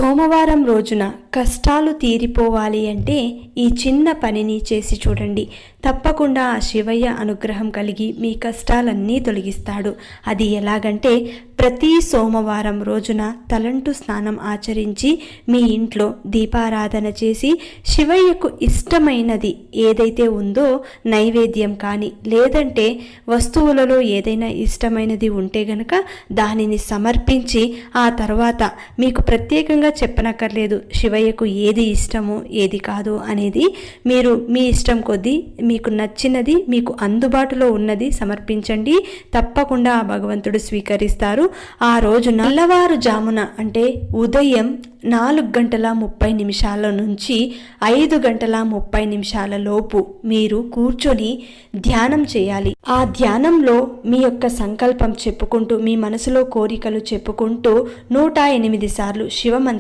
సోమవారం రోజున కష్టాలు తీరిపోవాలి అంటే ఈ చిన్న పనిని చేసి చూడండి. తప్పకుండా ఆ శివయ్య అనుగ్రహం కలిగి మీ కష్టాలన్నీ తొలగిస్తాడు. అది ఎలాగంటే ప్రతి సోమవారం రోజున తలంటు స్నానం ఆచరించి మీ ఇంట్లో దీపారాధన చేసి శివయ్యకు ఇష్టమైనది ఏదైతే ఉందో నైవేద్యం కానీ లేదంటే వస్తువులలో ఏదైనా ఇష్టమైనది ఉంటే గనక దానిని సమర్పించి ఆ తర్వాత మీకు ప్రత్యేకంగా చెప్పనక్కర్లేదు శివయ్యకు ఏది ఇష్టమో ఏది కాదు అనేది. మీరు మీ ఇష్టం కొద్దీ మీకు నచ్చినది మీకు అందుబాటులో ఉన్నది సమర్పించండి. తప్పకుండా ఆ భగవంతుడు స్వీకరిస్తారు. ఆ రోజు తెల్లవారుజామున అంటే ఉదయం 4:30 నుంచి 5:30 లోపు మీరు కూర్చొని ధ్యానం చేయాలి. ఆ ధ్యానంలో మీ యొక్క సంకల్పం చెప్పుకుంటూ మీ మనసులో కోరికలు చెప్పుకుంటూ 108 సార్లు శివమంత్రం